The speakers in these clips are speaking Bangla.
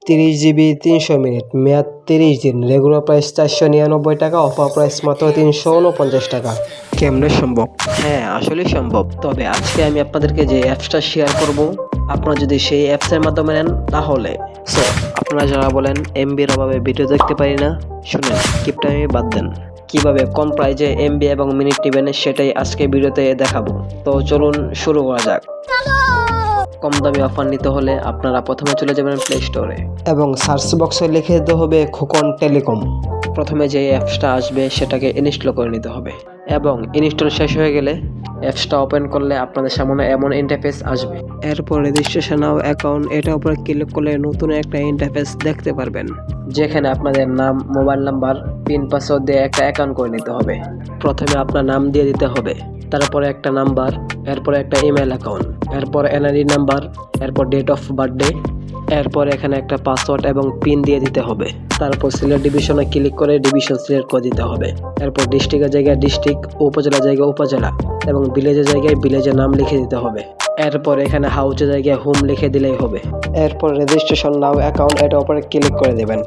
30 জিবি 300 মিনিট, মেয়াদ 30 দিন, রেগুলার প্রাইস 499 টাকা, অফার প্রাইস মাত্র 349 টাকা। কেমনে সম্ভব? হ্যাঁ, আসলেই সম্ভব। তবে আজকে আমি আপনাদেরকে যে অ্যাপসটা শেয়ার করব, আপনারা যদি সেই অ্যাপসের মাধ্যমে নেন তাহলে আপনারা যারা বলেন এমবির অভাবে ভিডিও দেখতে পারি না, শুনেন, কিপটামি বাদ দেন। কিভাবে কম প্রাইজে এমবি এবং মিনিট নেবেন সেটাই আজকে ভিডিওতে দেখাবো। তো চলুন শুরু করা যাক। কম দামি অফার নিতে হলে আপনারা প্রথমে চলে যাবেন প্লে স্টোরে এবং সার্চ বক্সে লিখে দিতে হবে খোকন টেলিকম। প্রথমে যে অ্যাপসটা আসবে সেটাকে ইনস্টল করে নিতে হবে এবং ইনস্টল শেষ হয়ে গেলে অ্যাপসটা ওপেন করলে আপনাদের সামনে এমন ইন্টারফেস আসবে। এরপর রেজিস্ট্রেশন অফ অ্যাকাউন্ট এটার উপর ক্লিক করলে নতুন একটা ইন্টারফেস দেখতে পারবেন, যেখানে আপনাদের নাম, মোবাইল নাম্বার, পিন, পাসওয়ার্ড দিয়ে একটা অ্যাকাউন্ট করে নিতে হবে। প্রথমে আপনার নাম দিয়ে দিতে হবে, তারপরে একটা নাম্বার, এরপরে একটা ইমেল অ্যাকাউন্ট, এরপর এনআইডি নাম্বার, এরপর ডেট অফ বার্থডে, এরপর এখানে একটা পাসওয়ার্ড এবং পিন দিয়ে দিতে হবে। তারপর সিলেক্ট ডিভিশনে ক্লিক করে ডিভিশন সিলেক্ট করে দিতে হবে। এরপর ডিস্ট্রিক্টের জায়গায় ডিস্ট্রিক্ট, উপজেলা জায়গায় উপজেলা এবং ভিলেজের জায়গায় ভিলেজের নাম লিখে দিতে হবে। এরপর এখানে হাউসের জায়গায় হোম লিখে দিলেই হবে। এরপর রেজিস্ট্রেশন নাও অ্যাকাউন্ট এটার উপরে ক্লিক করে দেবেন।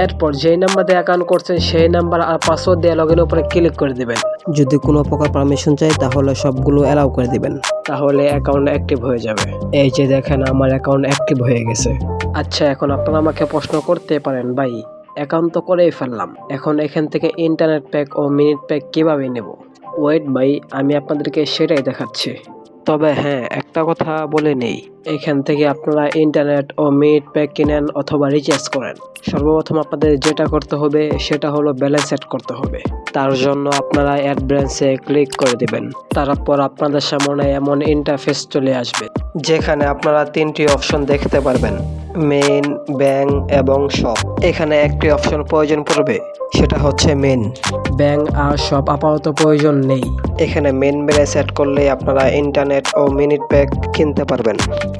এরপর যেই নাম্বার দিয়ে অ্যাকাউন্ট করছেন সেই নাম্বার আর পাসওয়ার্ড দিয়ে লগইনের উপরে ক্লিক করে দিবেন। যদি কোনো প্রকার পারমিশন চাই তাহলে সবগুলো অ্যালাউ করে দিবেন, তাহলে অ্যাকাউন্ট অ্যাক্টিভ হয়ে যাবে। এই যে দেখেন আমার অ্যাকাউন্ট অ্যাক্টিভ হয়ে গেছে। আচ্ছা, এখন আপনারা আমাকে প্রশ্ন করতে পারেন, ভাই অ্যাকাউন্ট তো করেই ফেললাম, এখন এখান থেকে ইন্টারনেট প্যাক ও মিনিট প্যাক কিভাবে নেব? ওয়েট ভাই, আমি আপনাদেরকে সেটাই দেখাচ্ছি। তবে হ্যাঁ, একটা কথা বলে নেই, এখান থেকে আপনারা ইন্টারনেট ও মিনিট প্যাক কিনেন অথবা রিচার্জ করেন, সর্বপ্রথম আপনাদের যেটা করতে হবে সেটা হলো ব্যালেন্স সেট করতে হবে। তার জন্য আপনারা অ্যাড ব্যালেন্সে ক্লিক করে দিবেন। তারপর আপনাদের সামনে এমন ইন্টারফেস চলে আসবে, যেখানে আপনারা তিনটি অপশন দেখতে পারবেন, মেইন, ব্যাংক এবং শপ। এখানে একটি অপশন প্রয়োজন পড়বে, সেটা হচ্ছে মেইন। ব্যাংক আর শপ আপাতত প্রয়োজন নেই। এখানে মেইন ব্যালেন্স সেট করলেই আপনারা ইন্টারনেট ও মিনিট প্যাক কিনতে পারবেন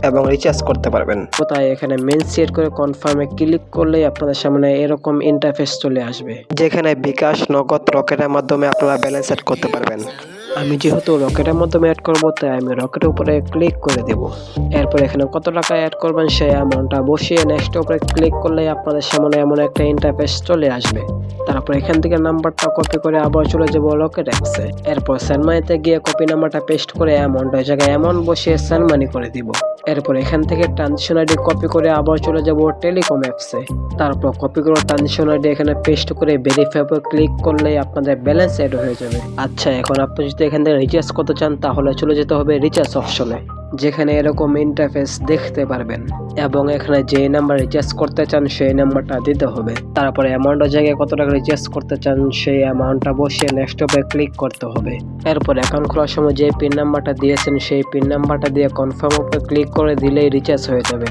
এবং রিচার্জ করতে পারবেন। তাই এখানে মেইন সেট করে কনফার্মে ক্লিক করলেই আপনাদের সামনে এরকম ইন্টারফেস চলে আসবে, যেখানে বিকাশ, নগদ, রকেটের মাধ্যমে আপনারা ব্যালেন্স সেট করতে পারবেন। আমি যেহেতু রকেটের মাধ্যমে অ্যাড করবো তাই আমি রকেটের উপরে ক্লিক করে দেব। এরপর এখানে কত টাকা অ্যাড করবেন সেই অ্যামাউন্টটা বসিয়ে নেক্সটের উপরে ক্লিক করলে আপনাদের সামনে এমন একটা ইন্টারফেস চলে আসবে। তারপর এখান থেকে নাম্বারটা কপি করে আবার চলে যাবো রকেট অ্যাপসে। এরপর সেন্ড মানিতে গিয়ে কপি নাম্বারটা পেস্ট করে অ্যামাউন্টের জায়গায় অ্যামাউন্ট বসিয়ে সেন্ড মানি করে দিব। এরপর এখান থেকে ট্রানজিশন আইডি কপি করে আবার চলে যাব টেলিকম অ্যাপসে। তারপর কপি করে ট্রানজিশন আইডি এখানে পেস্ট করে ভেরিফাই উপর ক্লিক করলে আপনাদের ব্যালেন্স অ্যাড হয়ে যাবে। আচ্ছা, এখন আপনি যদি এখান থেকে রিচার্জ করতে চান তাহলে চলে যেতে হবে রিচার্জ অপশনে, যেখানে এরকম ইন্টারফেস দেখতে পারবেন এবং এখানে যে নাম্বার রিচার্জ করতে চান সেই নাম্বারটা দিতে হবে। তারপরে অ্যামাউন্টের জায়গায় কত টাকা রিচার্জ করতে চান সেই অ্যামাউন্টটা বসিয়ে নেক্সট উপরে ক্লিক করতে হবে। এরপর অ্যাকাউন্ট খোলার সময় যে পিন নাম্বারটা দিয়েছেন সেই পিন নাম্বারটা দিয়ে কনফার্ম উপরে ক্লিক করে দিলেই রিচার্জ হয়ে যাবে।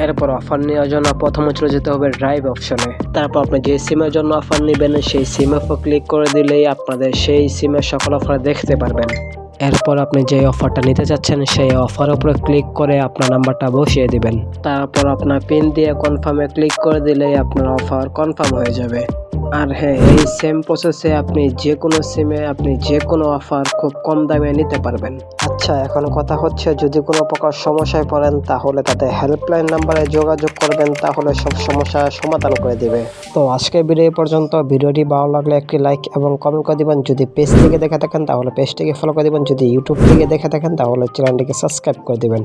এরপর অফার নেওয়ার জন্য প্রথমে চলে যেতে হবে ড্রাইভ অপশনে। তারপর আপনি যে সিমের জন্য অফার নেবেন সেই সিমের উপর ক্লিক করে দিলেই আপনাদের সেই সিমের সকল অফার দেখতে পারবেন। এরপর আপনি যে অফারটা নিতে চাচ্ছেন সেই অফার উপরে ক্লিক করে আপনার নাম্বারটা বসিয়ে দিবেন। তারপর আপনার পিন দিয়ে কনফার্মে ক্লিক করে দিলেই আপনার অফার কনফার্ম হয়ে যাবে। আর হ্যাঁ, এই সেম প্রসেসে আপনি যে কোনো সিমে আপনি যে কোনো অফার খুব কম দামে নিতে পারবেন। আচ্ছা, এখন কথা হচ্ছে, যদি কোনো প্রকার সমস্যায় পড়েন তাহলে তাদের হেল্পলাইন নাম্বারে যোগাযোগ করবেন, তাহলে সব সমস্যার সমাধান করে দিবে। তো আজকের ভিডিও পর্যন্ত। ভিডিওটি ভালো লাগলে একটি লাইক এবং কমেন্ট করে দিবেন। যদি পেজ থেকে দেখে থাকেন তাহলে পেজটিকে ফলো করে দিবেন। যদি ইউটিউব থেকে দেখে থাকেন তাহলে চ্যানেলটিকে সাবস্ক্রাইব করে দিবেন।